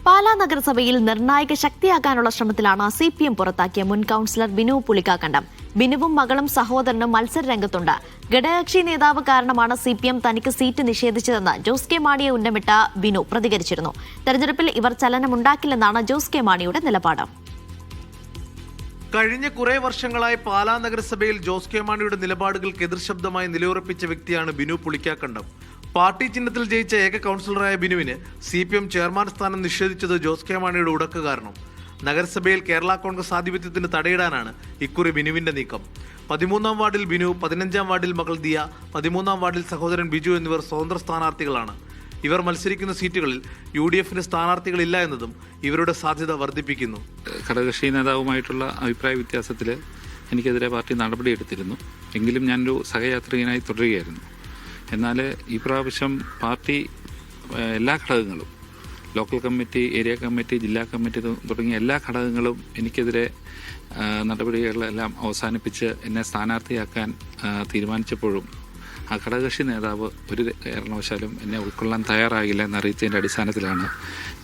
പാലാ നഗരസഭയിൽ നിർണായക ശക്തിയാകാനുള്ള ശ്രമത്തിലാണ് CPM പുറത്താക്കിയ മുൻ കൌൺസിലർ ബിനു പുളിക്കാക്കണ്ടം. ബിനുവും മകളും സഹോദരനും മത്സര രംഗത്തുണ്ട്. ഘടകകക്ഷി നേതാവ് കാരണമാണ് CPM തനിക്ക് സീറ്റ് നിഷേധിച്ചതെന്ന് ജോസ് കെ മാണിയെ ഉന്നമിട്ട ബിനു പ്രതികരിച്ചിരുന്നു. തെരഞ്ഞെടുപ്പിൽ ഇവർ ചലനമുണ്ടാക്കില്ലെന്നാണ് ജോസ് കെ മാണിയുടെ നിലപാട്. കഴിഞ്ഞ കുറെ വർഷങ്ങളായി പാലാ നഗരസഭയിൽ ജോസ് കെ മാണിയുടെ നിലപാടുകൾക്ക് എതിർശബ്ദമായി നിലയുറപ്പിച്ച വ്യക്തിയാണ് ബിനു പുളിക്കാക്കണ്ടം. പാർട്ടി ചിഹ്നത്തിൽ ജയിച്ച ഏക കൌൺസിലറായ ബിനുവിന് CPM ചെയർമാൻ സ്ഥാനം നിഷേധിച്ചത് ജോസ് കെ മാണിയുടെ ഉടക്ക് കാരണം. നഗരസഭയിൽ കേരള കോൺഗ്രസ് ആധിപത്യത്തിന് തടയിടാനാണ് ഇക്കുറി ബിനുവിന്റെ നീക്കം. 13-ാം വാർഡിൽ ബിനു, 15-ാം വാർഡിൽ മകൾ ദിയ, 13-ാം വാർഡിൽ സഹോദരൻ ബിജു എന്നിവർ സ്വതന്ത്ര സ്ഥാനാർത്ഥികളാണ്. ഇവർ മത്സരിക്കുന്ന സീറ്റുകളിൽ UDFന് സ്ഥാനാർത്ഥികളില്ല എന്നതും ഇവരുടെ സാധ്യത വർദ്ധിപ്പിക്കുന്നു. ഘടകകക്ഷി നേതാവുമായിട്ടുള്ള അഭിപ്രായ വ്യത്യാസത്തിൽ എനിക്കെതിരെ പാർട്ടി നടപടിയെടുത്തിരുന്നു. എങ്കിലും ഞാനൊരു സഹയാത്രികനായി തുടരുകയായിരുന്നു. എന്നാൽ ഈ പ്രാവശ്യം പാർട്ടി എല്ലാ ഘടകങ്ങളും, ലോക്കൽ കമ്മിറ്റി, ഏരിയ കമ്മിറ്റി, ജില്ലാ കമ്മിറ്റി തുടങ്ങിയ എല്ലാ ഘടകങ്ങളും എനിക്കെതിരെ നടപടികളെല്ലാം അവസാനിപ്പിച്ച് എന്നെ സ്ഥാനാർത്ഥിയാക്കാൻ തീരുമാനിച്ചപ്പോഴും ആ ഘടകകക്ഷി നേതാവ് ഒരു കാരണവശാലും എന്നെ ഉൾക്കൊള്ളാൻ തയ്യാറാകില്ല എന്നറിയിച്ചതിൻ്റെ അടിസ്ഥാനത്തിലാണ്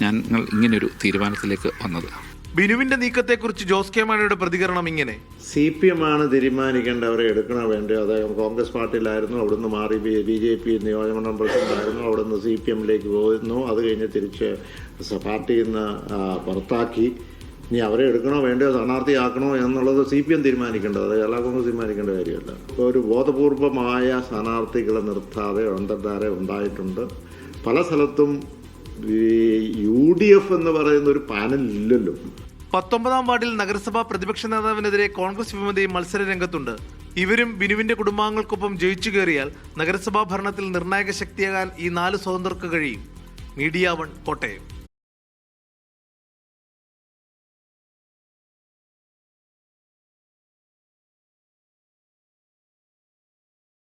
ഞങ്ങൾ ഇങ്ങനൊരു തീരുമാനത്തിലേക്ക് വന്നത്. ബിനുവിന്റെ നീക്കത്തെക്കുറിച്ച് ജോസ് കെ മാണിയുടെ പ്രതികരണം ഇങ്ങനെ: CPM ആണ് തീരുമാനിക്കേണ്ടവരെ എടുക്കണോ വേണ്ടയോ. അദ്ദേഹം കോൺഗ്രസ് പാർട്ടിയിലായിരുന്നു, അവിടുന്ന് മാറി BJP നിയോജകമണ്ഡലം പ്രസിഡന്റായിരുന്നു, അവിടുന്ന് CPMലേക്ക് പോകുന്നു. അത് കഴിഞ്ഞ് തിരിച്ച് പാർട്ടിയിൽ നിന്ന് പുറത്താക്കി. ഇനി അവരെ എടുക്കണോ വേണ്ടയോ, സ്ഥാനാർത്ഥിയാക്കണോ എന്നുള്ളത് CPM തീരുമാനിക്കേണ്ടത്, അത് കേരള കോൺഗ്രസ് തീരുമാനിക്കേണ്ട കാര്യമല്ല. ഇപ്പോൾ ഒരു ബോധപൂർവമായ സ്ഥാനാർത്ഥികളെ നിർത്താതെ അന്തർധാര ഉണ്ടായിട്ടുണ്ട്. പല സ്ഥലത്തും UDF എന്ന് പറയുന്ന ഒരു പാനൽ ഇല്ലല്ലോ. 19-ാം വാർഡിൽ നഗരസഭാ പ്രതിപക്ഷ നേതാവിനെതിരെ കോൺഗ്രസ് വിമതയും മത്സര രംഗത്തുണ്ട്. ഇവരും ബിനുവിന്റെ കുടുംബാംഗങ്ങൾക്കൊപ്പം ജയിച്ചു കയറിയാൽ നഗരസഭാ ഭരണത്തിൽ നിർണായക ശക്തിയാകാൻ ഈ 4 സ്വതന്ത്രർക്ക് കഴിയും. മീഡിയ 1 കോട്ടയം.